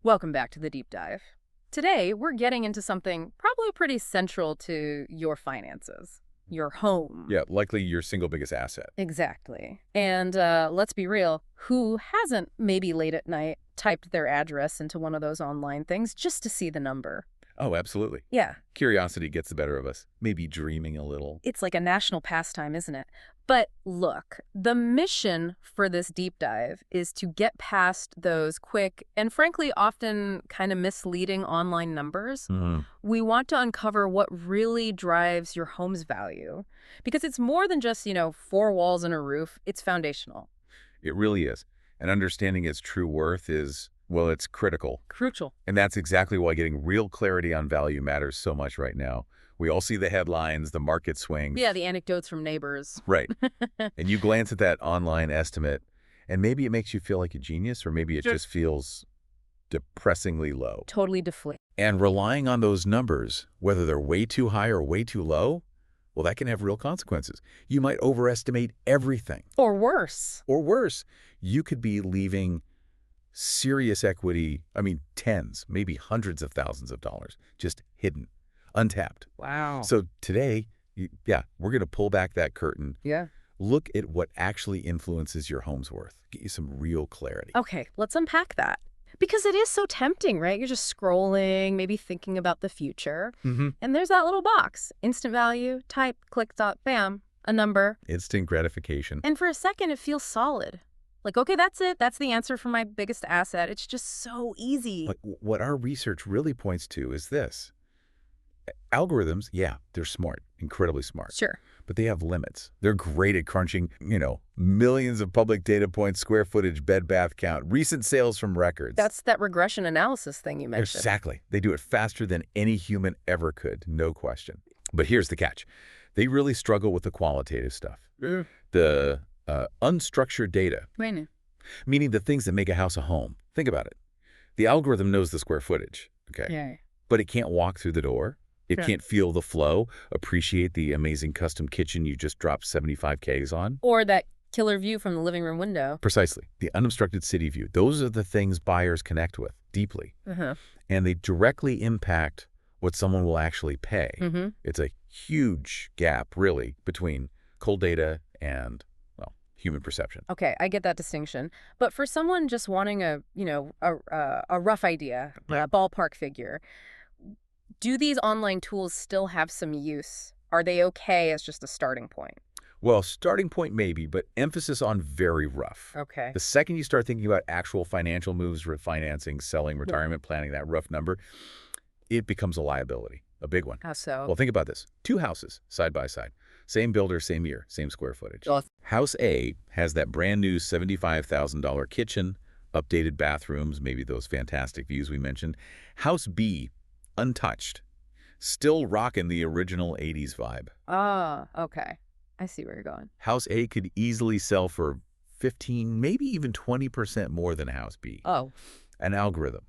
Welcome back to the deep dive. Today, we're getting into something probably pretty central to your finances, your home. Yeah, likely your single biggest asset. Exactly. And let's be real, who hasn't maybe late at night typed their address into one of those online things just to see the number? Oh, absolutely. Yeah. Curiosity gets the better of us. Maybe dreaming a little. It's like a national pastime, isn't it? But look, the mission for this deep dive is to get past those quick and frankly often kind of misleading online numbers. We want to uncover what really drives your home's value because it's more than just, four walls and a roof. It's foundational. It really is. And understanding its true worth is, well, it's critical. Crucial. And that's exactly why getting real clarity on value matters so much right now. We all see the headlines, the market swings. Yeah, the anecdotes from neighbors. Right. And you glance at that online estimate, and maybe it makes you feel like a genius, or maybe it just feels depressingly low. Totally deflate. And relying on those numbers, whether they're way too high or way too low, well, that can have real consequences. You might overestimate everything. Or worse. Or worse, you could be leaving serious equity, tens, maybe hundreds of thousands of dollars, just hidden, untapped. Wow. So today, we're going to pull back that curtain. Yeah. Look at what actually influences your home's worth. Get you some real clarity. Okay, let's unpack that. Because it is so tempting, right? You're just scrolling, maybe thinking about the future. And there's that little box. Instant value, type, click, dot, bam, a number. Instant gratification. And for a second, it feels solid. Like, okay, that's it. That's the answer for my biggest asset. It's just so easy. But what our research really points to is this. Algorithms, they're smart, incredibly smart. Sure. But they have limits. They're great at crunching, millions of public data points, square footage, bed bath count, recent sales from records. That's that regression analysis thing you mentioned. Exactly. They do it faster than any human ever could, no question. But here's the catch. They really struggle with the qualitative stuff. The unstructured data, meaning the things that make a house a home. Think about it. The algorithm knows the square footage, okay? Yeah. But it can't walk through the door. It can't feel the flow, appreciate the amazing custom kitchen you just dropped 75Ks on. Or that killer view from the living room window. Precisely. The unobstructed city view. Those are the things buyers connect with deeply. And they directly impact what someone will actually pay. It's a huge gap, really, between cold data and, human perception. Okay, I get that distinction. But for someone just wanting a rough idea, a ballpark figure, do these online tools still have some use? Are they okay as just a starting point? Well, starting point maybe, but emphasis on very rough. Okay. The second you start thinking about actual financial moves, refinancing, selling, retirement planning, that rough number, it becomes a liability, a big one. How so? Well, think about this. 2 houses, side by side. Same builder, same year, same square footage. House A has that brand new $75,000 kitchen, updated bathrooms, maybe those fantastic views we mentioned. House B, untouched, still rocking the original 80s vibe. Okay. I see where you're going. House A could easily sell for 15, maybe even 20% more than House B. Oh. An algorithm.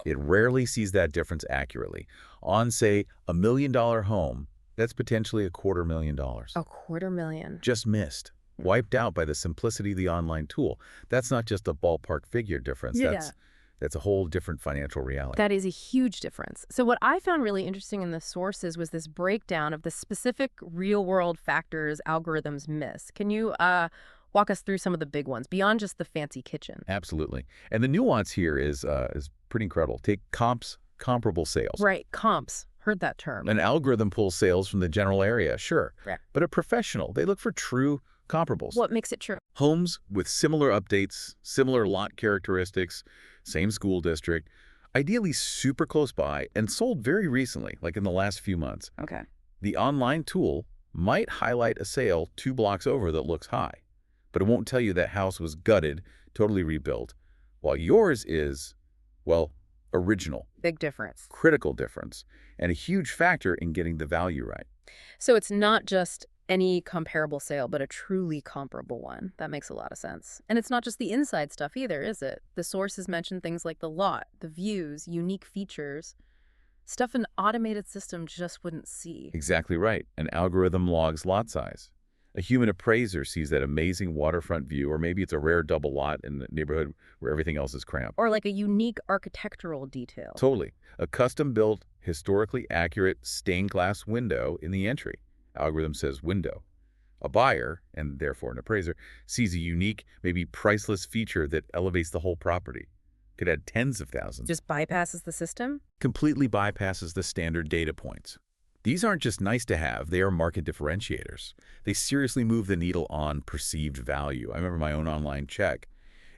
It rarely sees that difference accurately. On, say, $1 million home, that's potentially $250,000. $250,000. Just missed. Wiped out by the simplicity of the online tool. That's not just a ballpark figure difference. That's a whole different financial reality. That is a huge difference. So what I found really interesting in the sources was this breakdown of the specific real-world factors algorithms miss. Can you walk us through some of the big ones, beyond just the fancy kitchen? Absolutely. And the nuance here is pretty incredible. Take comparable sales. Right, comps. Heard that term. An algorithm pulls sales from the general area, sure. Right. But a professional, they look for true comparables. What makes it true? Homes with similar updates, similar lot characteristics, same school district, ideally super close by and sold very recently, like in the last few months. Okay. The online tool might highlight a sale 2 blocks over that looks high, but it won't tell you that house was gutted, totally rebuilt, while yours is, original. Big difference. Critical difference, and a huge factor in getting the value right. So it's not just any comparable sale, but a truly comparable one. That makes a lot of sense. And it's not just the inside stuff either, is it? The sources mention things like the lot, the views, unique features, stuff an automated system just wouldn't see. Exactly right. An algorithm logs lot size, A human appraiser sees that amazing waterfront view, or maybe it's a rare double lot in the neighborhood where everything else is cramped. Or like a unique architectural detail. Totally. A custom-built, historically accurate stained glass window in the entry. Algorithm says window. A buyer, and therefore an appraiser, sees a unique, maybe priceless feature that elevates the whole property. Could add tens of thousands. Just bypasses the system? Completely bypasses the standard data points. These aren't just nice to have, they are market differentiators. They seriously move the needle on perceived value. I remember my own online check.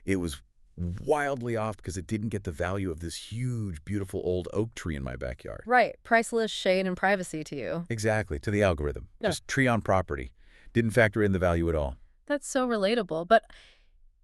It was wildly off because it didn't get the value of this huge, beautiful old oak tree in my backyard. Right. Priceless shade and privacy to you. Exactly, to the algorithm. Yeah. Just tree on property. Didn't factor in the value at all. That's so relatable. But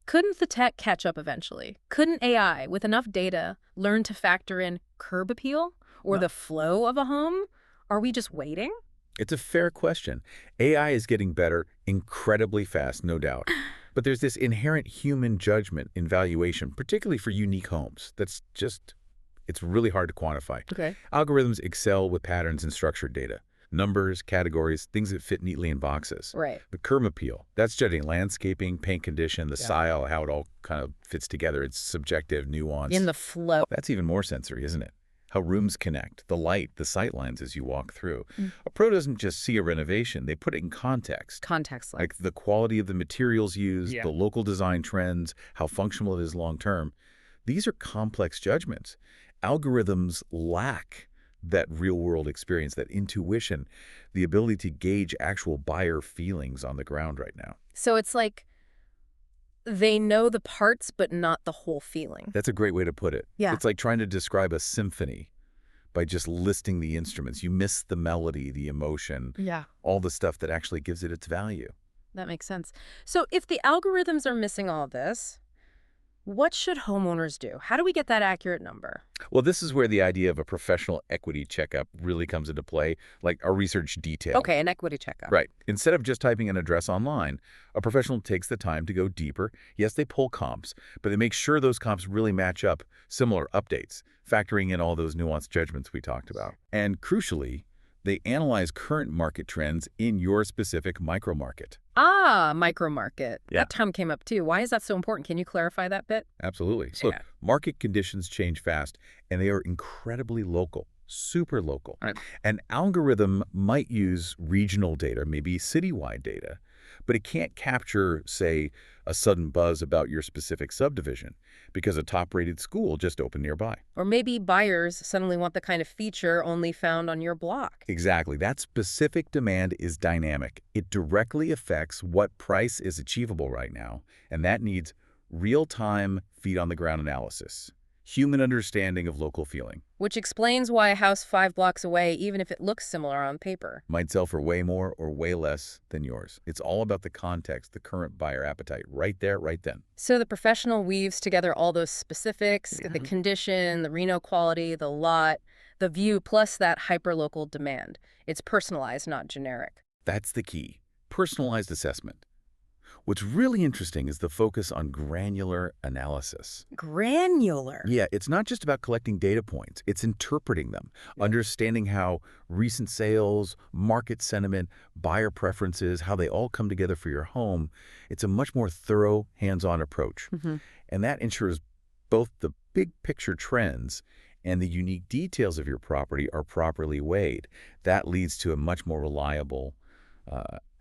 couldn't the tech catch up eventually? Couldn't AI, with enough data, learn to factor in curb appeal or the flow of a home? Are we just waiting? It's a fair question. AI is getting better incredibly fast, no doubt. But there's this inherent human judgment in valuation, particularly for unique homes. It's really hard to quantify. Okay. Algorithms excel with patterns and structured data. Numbers, categories, things that fit neatly in boxes. Right. The curb appeal, that's judging landscaping, paint condition, the style, how it all kind of fits together. It's subjective, nuanced. In the flow. That's even more sensory, isn't it? How rooms connect, the light, the sight lines as you walk through. A pro doesn't just see a renovation, they put it in context. Context. Like the quality of the materials used, the local design trends, how functional it is long-term. These are complex judgments. Algorithms lack that real-world experience, that intuition, the ability to gauge actual buyer feelings on the ground right now. So it's like they know the parts, but not the whole feeling. That's a great way to put it. Yeah. It's like trying to describe a symphony by just listing the instruments. You miss the melody, the emotion, all the stuff that actually gives it its value. That makes sense. So if the algorithms are missing all this, what should homeowners do? How do we get that accurate number? Well, this is where the idea of a professional equity checkup really comes into play, like a research detail. Okay, an equity checkup. Right. Instead of just typing an address online, a professional takes the time to go deeper. Yes, they pull comps, but they make sure those comps really match up similar updates, factoring in all those nuanced judgments we talked about. And crucially, they analyze current market trends in your specific micro-market. Ah, micro-market. Yeah. That term came up too. Why is that so important? Can you clarify that bit? Absolutely. So, look, market conditions change fast, and they are incredibly local, super local. Right. An algorithm might use regional data, maybe citywide data, but it can't capture, say, a sudden buzz about your specific subdivision because a top-rated school just opened nearby. Or maybe buyers suddenly want the kind of feature only found on your block. Exactly. That specific demand is dynamic. It directly affects what price is achievable right now, and that needs real-time, feet-on-the-ground analysis, human understanding of local feeling. Which explains why a house 5 blocks away, even if it looks similar on paper, might sell for way more or way less than yours. It's all about the context, the current buyer appetite, right there, right then. So the professional weaves together all those specifics, the condition, the reno quality, the lot, the view, plus that hyperlocal demand. It's personalized, not generic. That's the key. Personalized assessment. What's really interesting is the focus on granular analysis. Granular? Yeah, it's not just about collecting data points. It's interpreting them, understanding how recent sales, market sentiment, buyer preferences, how they all come together for your home. It's a much more thorough, hands-on approach. And that ensures both the big picture trends and the unique details of your property are properly weighed. That leads to a much more reliable,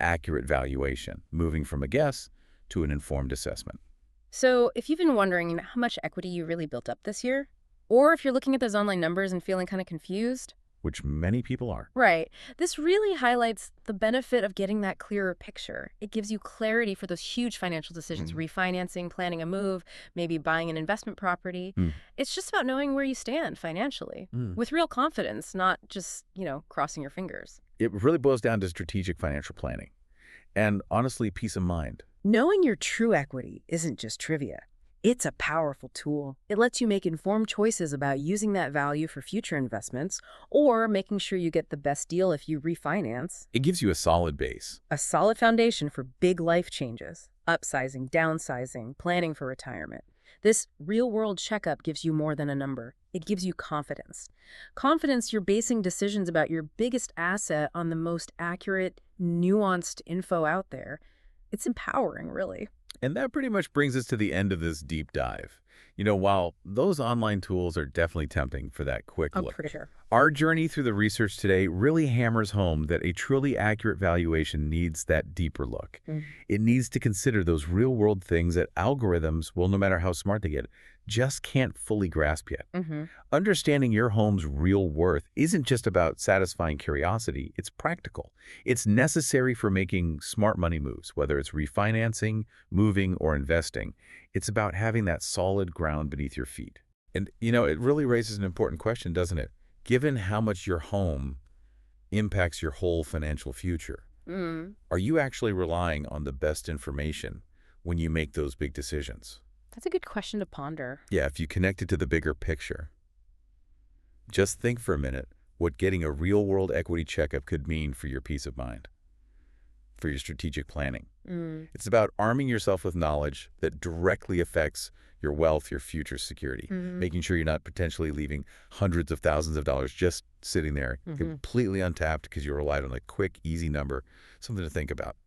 accurate valuation, moving from a guess to an informed assessment. So if you've been wondering how much equity you really built up this year, or if you're looking at those online numbers and feeling kind of confused, which many people are. Right. This really highlights the benefit of getting that clearer picture. It gives you clarity for those huge financial decisions, refinancing, planning a move, maybe buying an investment property. It's just about knowing where you stand financially with real confidence, not just, crossing your fingers. It really boils down to strategic financial planning and, honestly, peace of mind. Knowing your true equity isn't just trivia. It's a powerful tool. It lets you make informed choices about using that value for future investments or making sure you get the best deal if you refinance. It gives you a solid base. A solid foundation for big life changes, upsizing, downsizing, planning for retirement. This real-world checkup gives you more than a number. It gives you confidence. Confidence you're basing decisions about your biggest asset on the most accurate, nuanced info out there. It's empowering, really. And that pretty much brings us to the end of this deep dive. While those online tools are definitely tempting for that quick I'm look, pretty sure. our journey through the research today really hammers home that a truly accurate valuation needs that deeper look. It needs to consider those real-world things that algorithms, well, no matter how smart they get, just can't fully grasp yet. Understanding your home's real worth isn't just about satisfying curiosity, it's practical. It's necessary for making smart money moves, whether it's refinancing, moving, or investing. It's about having that solid ground beneath your feet. And, it really raises an important question, doesn't it? Given how much your home impacts your whole financial future, are you actually relying on the best information when you make those big decisions? That's a good question to ponder. Yeah, if you connect it to the bigger picture. Just think for a minute what getting a real-world equity checkup could mean for your peace of mind, for your strategic planning. It's about arming yourself with knowledge that directly affects your wealth, your future security, making sure you're not potentially leaving hundreds of thousands of dollars just sitting there, completely untapped because you relied on a quick, easy number. Something to think about.